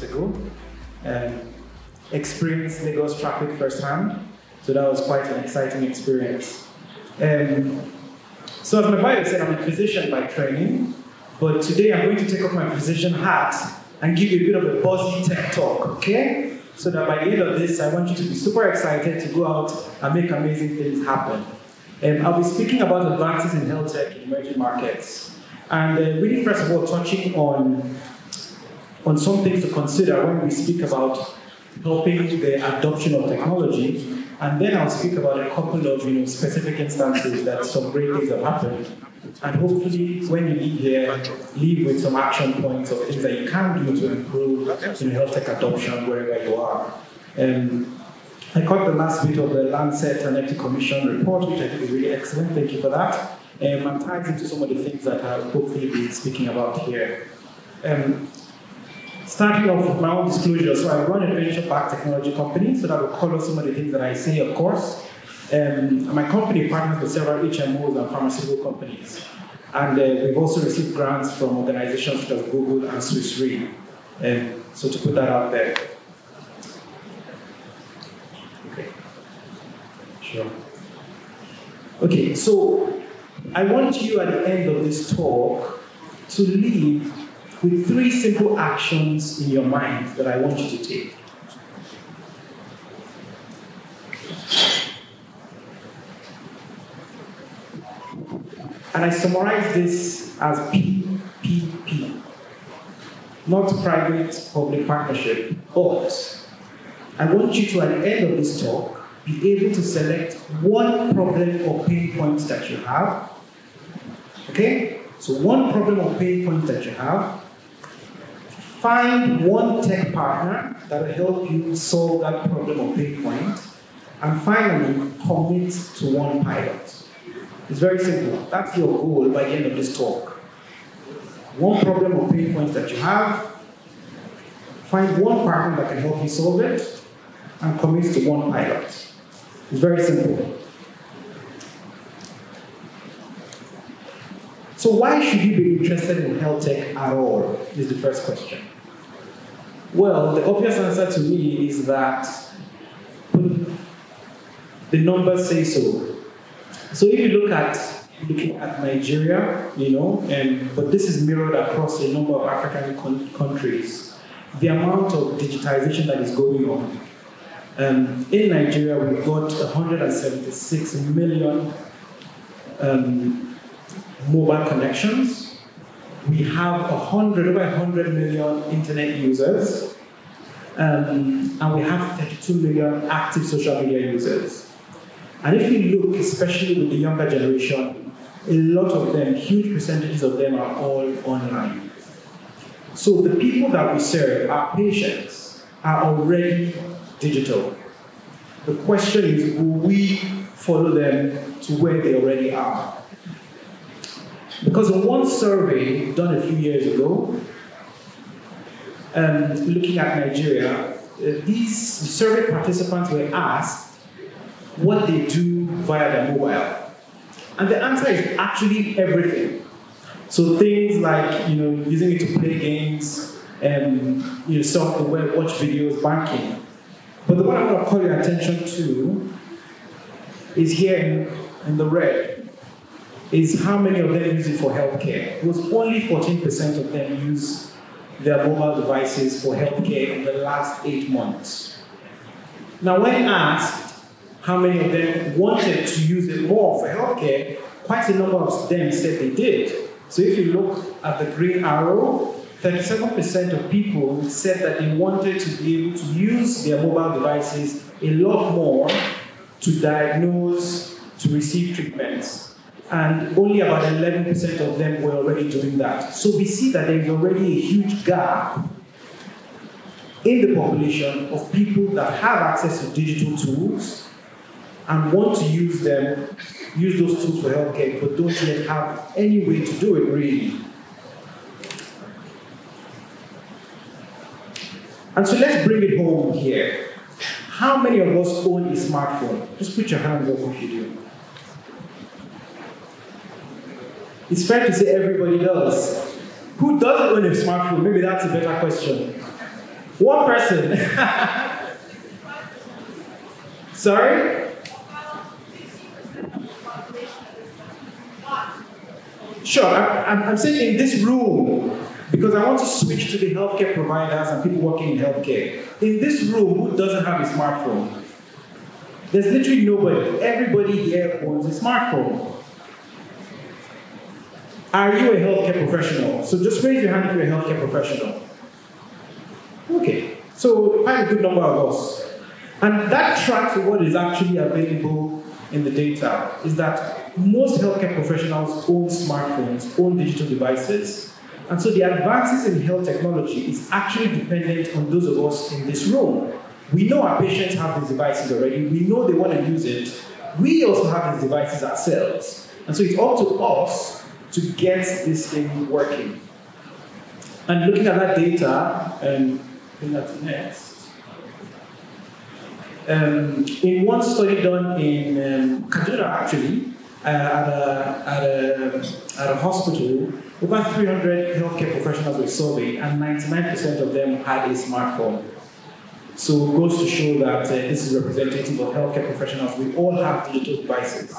ago. Experienced Lagos traffic firsthand, so that was quite an exciting experience. So as my bio said, I'm a physician by training, but today I'm going to take off my physician hat and give you a bit of a buzzy tech talk, okay? So that by the end of this, I want you to be super excited to go out and make amazing things happen. I'll be speaking about advances in health tech in emerging markets. And really, first of all, touching on some things to consider when we speak about helping the adoption of technology. And then I'll speak about a couple of specific instances that some great things have happened. And hopefully, when you leave here, leave with some action points of things that you can do to improve health tech adoption wherever you are. I caught the last bit of the Lancet and Neto Commission report, which I think is really excellent. Thank you for that. And ties into some of the things that I'll hopefully be speaking about here. Starting off with my own disclosure, so I run a venture-backed technology company, so that will color some of the things that I say, of course. My company partners with several HMOs and pharmaceutical companies. And we've also received grants from organizations such as Google and Swiss Re. So to put that out there. Okay. Sure. Okay, so I want you at the end of this talk to leave with 3 simple actions in your mind that I want you to take. And I summarize this as PPP, not private-public partnership, but I want you to, at the end of this talk, be able to select one problem or pain point that you have. Okay? So one problem or pain point that you have. Find one tech partner that will help you solve that problem or pain point. And finally, commit to one pilot. It's very simple. That's your goal by the end of this talk. One problem or pain point that you have. Find one partner that can help you solve it. And commit to one pilot. It's very simple. So why should you be interested in health tech at all, is the first question. Well, the obvious answer to me is that the numbers say so. So if you looking at Nigeria, but this is mirrored across a number of African countries, the amount of digitization that is going on. In Nigeria, we've got 176 million mobile connections. We have over 100 million internet users, and we have 32 million active social media users. And if you look, especially with the younger generation, a lot of them, huge percentages of them are all online. So the people that we serve, our patients, are already digital. The question is, will we follow them to where they already are? Because in one survey done a few years ago, looking at Nigeria, these survey participants were asked what they do via their mobile. And the answer is actually everything. So things like using it to play games, surf the web, watch videos, banking. But the one I want to call your attention to is here in the red. Is how many of them use it for healthcare. It was only 14% of them use their mobile devices for healthcare in the last 8 months. Now, when asked how many of them wanted to use it more for healthcare, quite a number of them said they did. So if you look at the green arrow, 37% of people said that they wanted to be able to use their mobile devices a lot more to diagnose, to receive treatments. And only about 11% of them were already doing that. So we see that there is already a huge gap in the population of people that have access to digital tools and want to use those tools for healthcare, but don't yet have any way to do it really. And so let's bring it home here. How many of us own a smartphone? Just put your hands up if you do. It's fair to say everybody does. Who doesn't own a smartphone? Maybe that's a better question. One person. Sorry? Sure, I'm saying in this room, because I want to switch to the healthcare providers and people working in healthcare. In this room, who doesn't have a smartphone? There's literally nobody. Everybody here owns a smartphone. Are you a healthcare professional? So just raise your hand if you're a healthcare professional. Okay, so quite a good number of us. And that tracks with what is actually available in the data, is that most healthcare professionals own smartphones, own digital devices. And so the advances in health technology is actually dependent on those of us in this room. We know our patients have these devices already. We know they want to use it. We also have these devices ourselves. And so it's up to us to get this thing working. And looking at that data, and bring that to next. In one study done in Kaduna, actually, at a hospital, over 300 healthcare professionals were surveyed, and 99% of them had a smartphone. So it goes to show that this is representative of healthcare professionals. We all have digital devices.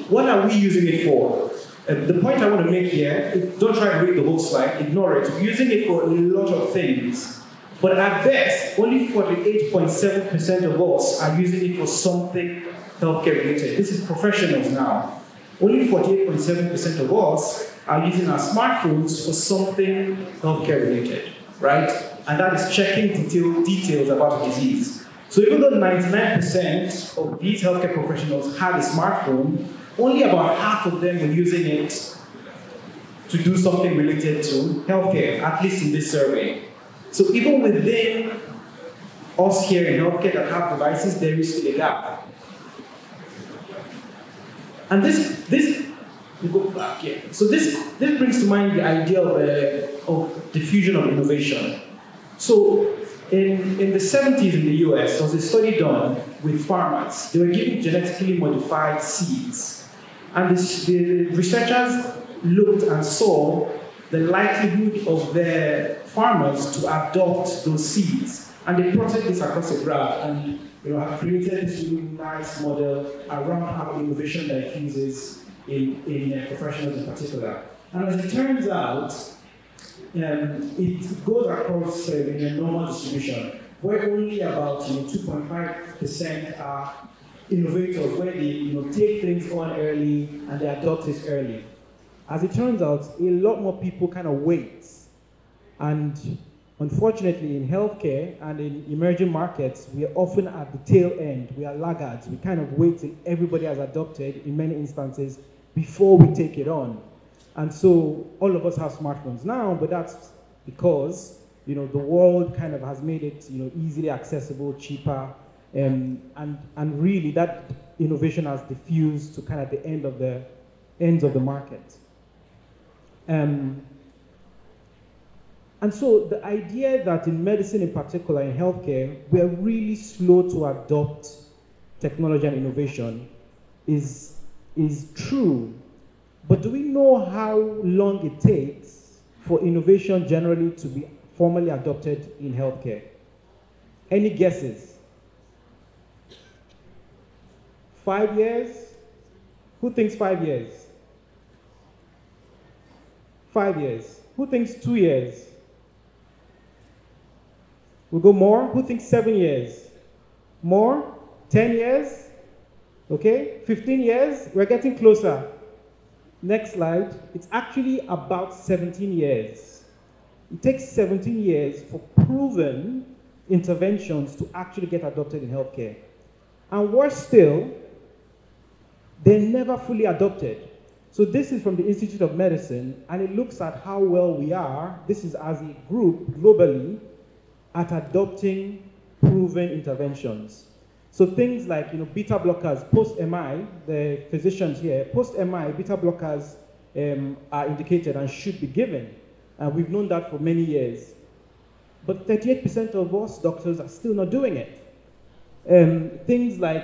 What are we using it for? The point I want to make here, don't try to read the whole slide, ignore it. We're using it for a lot of things. But at best, only 48.7% of us are using it for something healthcare related. This is professionals now. Only 48.7% of us are using our smartphones for something healthcare related, right? And that is checking details about the disease. So even though 99% of these healthcare professionals had a smartphone, only about half of them were using it to do something related to healthcare, at least in this survey. So even within us here in healthcare that have devices, there is still a gap. And this we go back here. So this brings to mind the idea of diffusion of innovation. So in the 70s in the US, there was a study done with farmers. They were given genetically modified seeds. And the researchers looked and saw the likelihood of their farmers to adopt those seeds. And they plotted this across a graph and have created this really nice model around how innovation diffuses in professionals in particular. And as it turns out, it goes across in a normal distribution, where only about 2.5% are innovators, where they take things on early and they adopt it early. As it turns out, a lot more people kind of wait. And unfortunately, in healthcare and in emerging markets, we are often at the tail end. We are laggards. We kind of wait till everybody has adopted, in many instances, before we take it on. And so all of us have smartphones now, but that's because the world kind of has made it easily accessible, cheaper, and really that innovation has diffused to kind of the ends of the market. And so the idea that in medicine in particular, in healthcare, we are really slow to adopt technology and innovation is true. But do we know how long it takes for innovation generally to be formally adopted in healthcare? Any guesses? 5 years? Who thinks 5 years? 5 years. Who thinks 2 years? We'll go more. Who thinks 7 years? More? 10 years? Okay, 15 years? We're getting closer. Next slide. It's actually about 17 years. It takes 17 years for proven interventions to actually get adopted in healthcare. And worse still, they're never fully adopted. So this is from the Institute of Medicine, and it looks at how well we are, this is as a group globally, at adopting proven interventions. So things like beta blockers, post-MI, the physicians here, post-MI, beta blockers are indicated and should be given. And we've known that for many years. But 38% of us doctors are still not doing it. Things like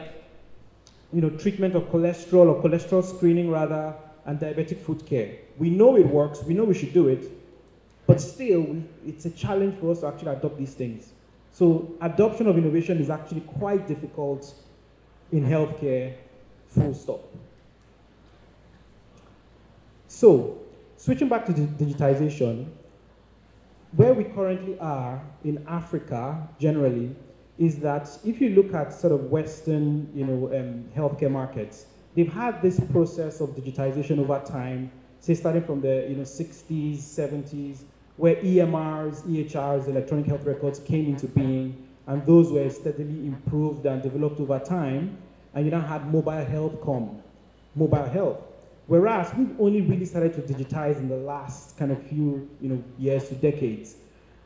treatment of cholesterol or cholesterol screening rather, and diabetic foot care. We know it works, we know we should do it, But still, it's a challenge for us to actually adopt these things. So adoption of innovation is actually quite difficult in healthcare, full stop. So, switching back to digitization, where we currently are in Africa, generally, is that if you look at sort of Western, healthcare markets, they've had this process of digitization over time, say starting from the 60s, 70s, where EMRs, EHRs, electronic health records came into being, and those were steadily improved and developed over time, and you now had mobile health. Whereas we've only really started to digitize in the last kind of few years to decades,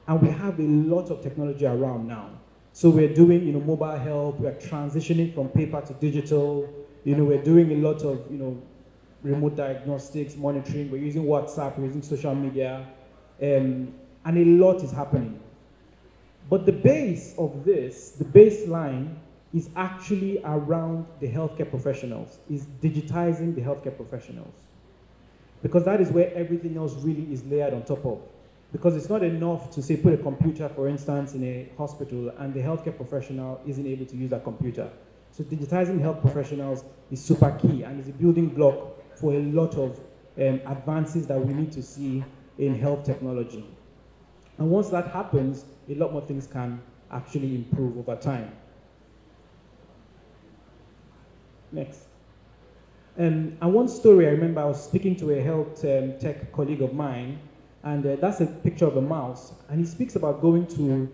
and we have a lot of technology around now. So we're doing mobile health, we're transitioning from paper to digital, we're doing a lot of remote diagnostics, monitoring, we're using WhatsApp, we're using social media, and a lot is happening. But the base of this, the baseline, is actually around the healthcare professionals, is digitizing the healthcare professionals. Because that is where everything else really is layered on top of. Because it's not enough to say put a computer, for instance, in a hospital and the healthcare professional isn't able to use that computer. So digitizing health professionals is super key and is a building block for a lot of advances that we need to see in health technology. And once that happens, a lot more things can actually improve over time. Next. And one story I remember, I was speaking to a health tech colleague of mine, and that's a picture of a mouse. And he speaks about going to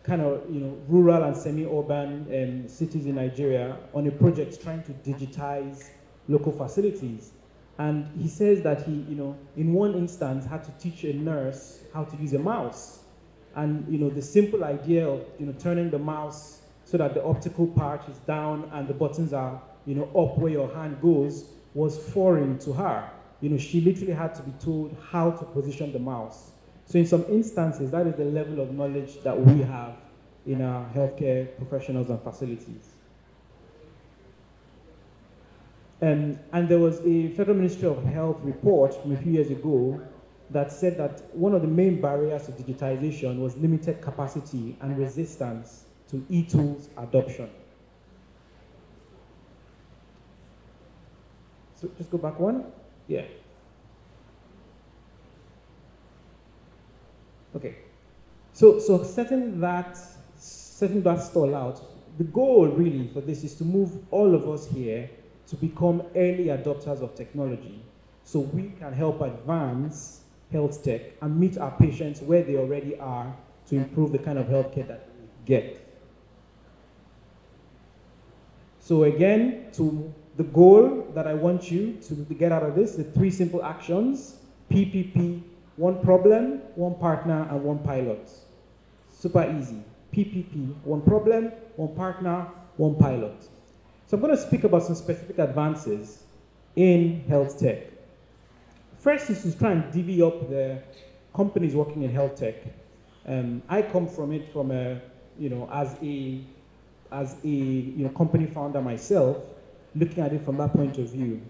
kind of rural and semi-urban cities in Nigeria on a project trying to digitize local facilities. And he says that he, in one instance, had to teach a nurse how to use a mouse. And the simple idea of turning the mouse so that the optical part is down and the buttons are up where your hand goes was foreign to her. She literally had to be told how to position the mouse. So in some instances, that is the level of knowledge that we have in our healthcare professionals and facilities. And there was a Federal Ministry of Health report from a few years ago that said that one of the main barriers to digitization was limited capacity and resistance to e-tools adoption. So just go back one. Yeah. Okay. So setting that stall out, the goal really for this is to move all of us here to become early adopters of technology so we can help advance health tech and meet our patients where they already are to improve the kind of healthcare that we get. So again, to the goal that I want you to get out of this, the 3 simple actions, PPP, 1 problem, 1 partner, and 1 pilot. Super easy. PPP, 1 problem, 1 partner, 1 pilot. So I'm going to speak about some specific advances in health tech. First is to try and divvy up the companies working in health tech. I come from it from as a company founder myself, looking at it from that point of view.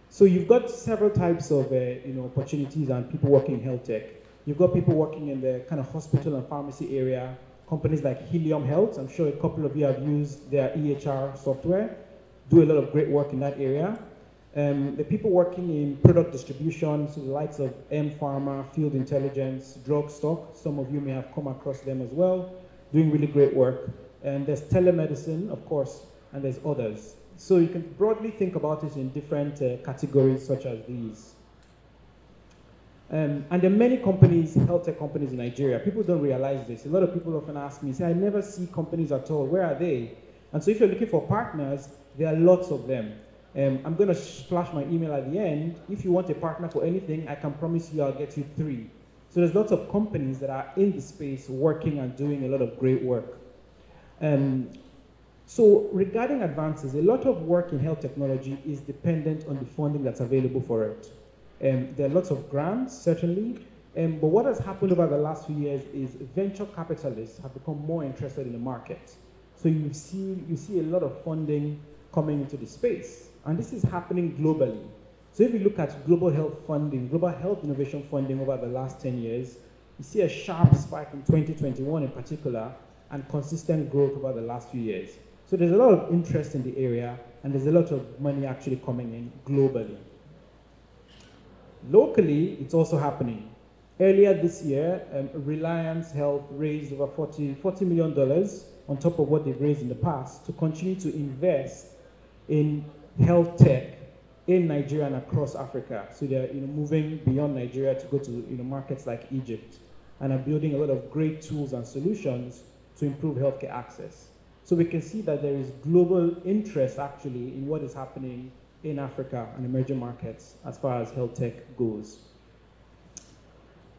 So you've got several types of opportunities and people working in health tech. You've got people working in the kind of hospital and pharmacy area, companies like Helium Health. I'm sure a couple of you have used their EHR software, do a lot of great work in that area. The people working in product distribution, so the likes of M-Pharma, Field Intelligence, Drug Stock, some of you may have come across them as well, doing really great work. And there's telemedicine, of course, and there's others. So you can broadly think about it in different categories such as these. And there are many companies, health tech companies in Nigeria. People don't realize this. A lot of people often ask me, say, I never see companies at all. Where are they? And so if you're looking for partners, there are lots of them. I'm going to flash my email at the end. If you want a partner for anything, I can promise you I'll get you 3. So there's lots of companies that are in the space working and doing a lot of great work. So regarding advances, a lot of work in health technology is dependent on the funding that's available for it. There are lots of grants, certainly, but what has happened over the last few years is venture capitalists have become more interested in the market. So you see a lot of funding coming into the space, and this is happening globally. So if you look at global health funding, global health innovation funding over the last 10 years, you see a sharp spike in 2021 in particular, and consistent growth over the last few years. So there's a lot of interest in the area, and there's a lot of money actually coming in globally. Locally, it's also happening. Earlier this year, Reliance Health raised over $40 million on top of what they've raised in the past to continue to invest in health tech in Nigeria and across Africa. So they're moving beyond Nigeria to go to markets like Egypt, and are building a lot of great tools and solutions to improve healthcare access. So we can see that there is global interest actually in what is happening in Africa and emerging markets as far as health tech goes.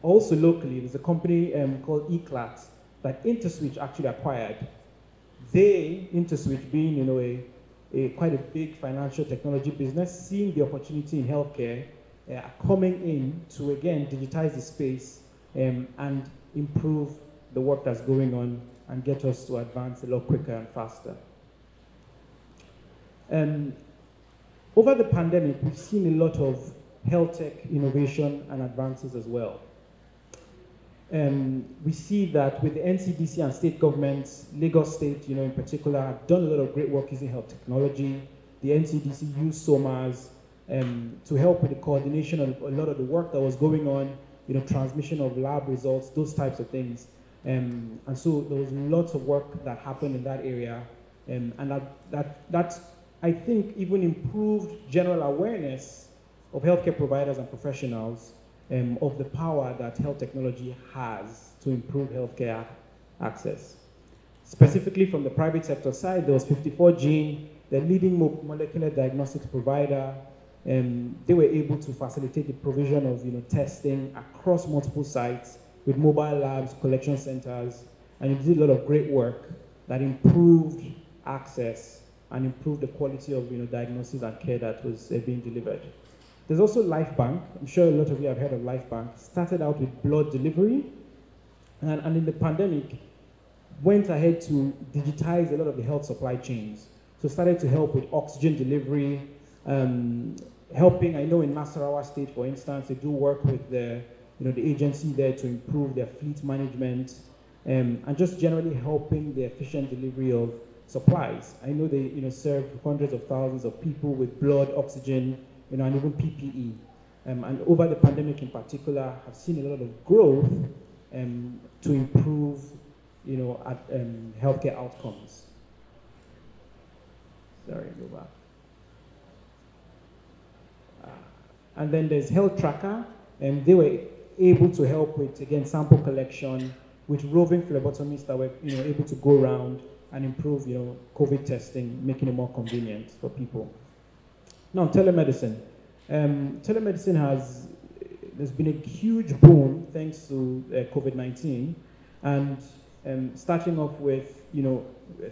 Also locally, there's a company called Ikpeme that InterSwitch actually acquired. InterSwitch being quite a big financial technology business, seeing the opportunity in healthcare, coming in to again digitize the space and improve the work that's going on and get us to advance a lot quicker and faster. Over the pandemic, we've seen a lot of health tech innovation and advances as well. We see that with the NCDC and state governments, Lagos State, in particular, have done a lot of great work using health technology. The NCDC used SOMAs to help with the coordination of a lot of the work that was going on, transmission of lab results, those types of things. And so there was lots of work that happened in that area, and that I think even improved general awareness of healthcare providers and professionals of the power that health technology has to improve healthcare access. Specifically from the private sector side, there was 54Gene, the leading molecular diagnostics provider. They were able to facilitate the provision of testing across multiple sites with mobile labs, collection centers, and it did a lot of great work that improved access and improved the quality of diagnosis and care that was being delivered. There's also LifeBank. I'm sure a lot of you have heard of LifeBank. Started out with blood delivery, and in the pandemic, went ahead to digitize a lot of the health supply chains. So started to help with oxygen delivery, helping, I know in Nasarawa State, for instance, they do work with the agency there to improve their fleet management, and just generally helping the efficient delivery of supplies. I know they serve hundreds of thousands of people with blood, oxygen, and even PPE. And over the pandemic in particular, I've seen a lot of growth to improve healthcare outcomes. Sorry, go back. And then there's Health Tracker, and they were able to help with, again, sample collection with roving phlebotomists that were able to go around and improve COVID testing, making it more convenient for people. Now, telemedicine. Telemedicine there's been a huge boom thanks to COVID-19, and starting off with the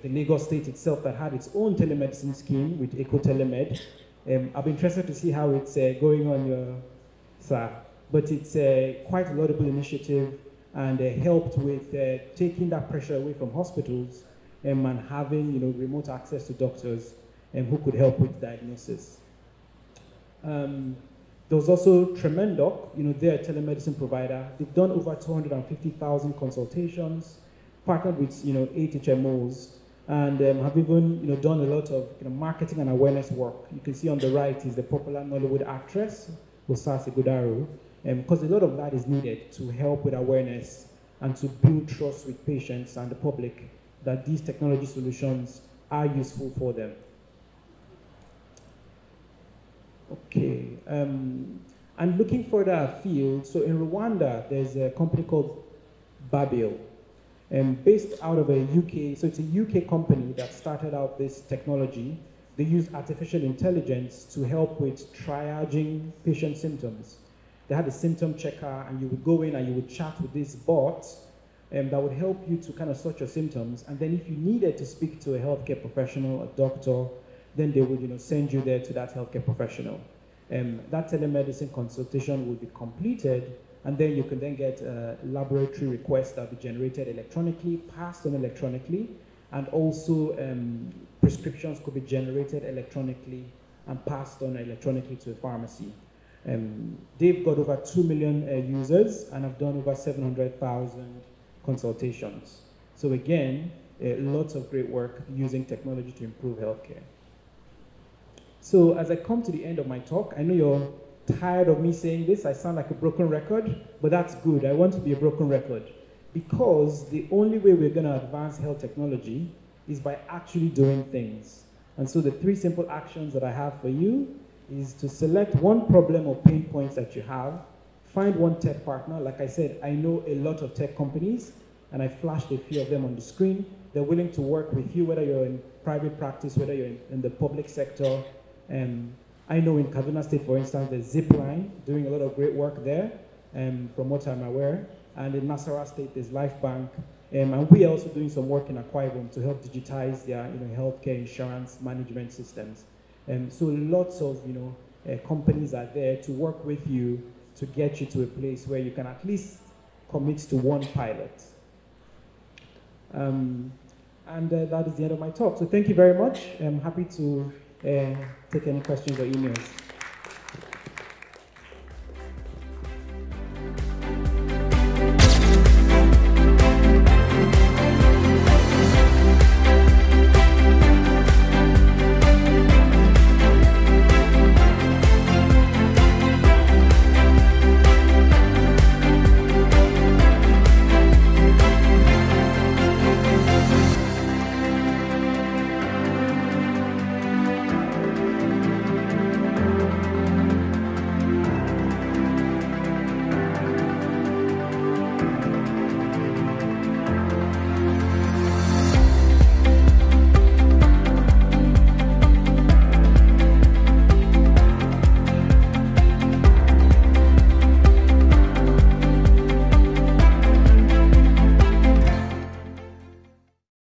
Lagos State itself that had its own telemedicine scheme with EcoTelemed. I'll be interested to see how it's going on, sir. But it's quite a laudable initiative, and helped with taking that pressure away from hospitals and having remote access to doctors who could help with diagnosis. There was also Tremendoc, they're a telemedicine provider. They've done over 250,000 consultations, partnered with 8 HMOs, and have even done a lot of marketing and awareness work. You can see on the right is the popular Nollywood actress, Osasi Godaro, because a lot of that is needed to help with awareness and to build trust with patients and the public that these technology solutions are useful for them. Okay, and looking further afield, so in Rwanda, there's a company called Babil, based out of a UK, so it's a UK company that started out this technology. They use artificial intelligence to help with triaging patient symptoms. They had a symptom checker, and you would go in and you would chat with this bot that would help you to kind of sort your symptoms, and then if you needed to speak to a healthcare professional, a doctor, then they would send you there to that healthcare professional. That telemedicine consultation will be completed, and then you can then get laboratory requests that will be generated electronically, passed on electronically, and also prescriptions could be generated electronically and passed on electronically to a pharmacy. They've got over 2 million users and have done over 700,000 consultations. So again, lots of great work using technology to improve healthcare. So as I come to the end of my talk, I know you're tired of me saying this. I sound like a broken record, but that's good. I want to be a broken record because the only way we're going to advance health technology is by actually doing things. And so the 3 simple actions that I have for you is to select one problem or pain points that you have, find one tech partner. Like I said, I know a lot of tech companies, and I flashed a few of them on the screen. They're willing to work with you, whether you're in private practice, whether you're in the public sector. I know in Kaduna State, for instance, there's Zipline doing a lot of great work there, from what I'm aware. And in Nasarawa State, there's LifeBank. And we are also doing some work in Akwa Ibom to help digitize their healthcare insurance management systems. So lots of companies are there to work with you to get you to a place where you can at least commit to one pilot. And that is the end of my talk. So thank you very much. I'm happy to take any questions or emails.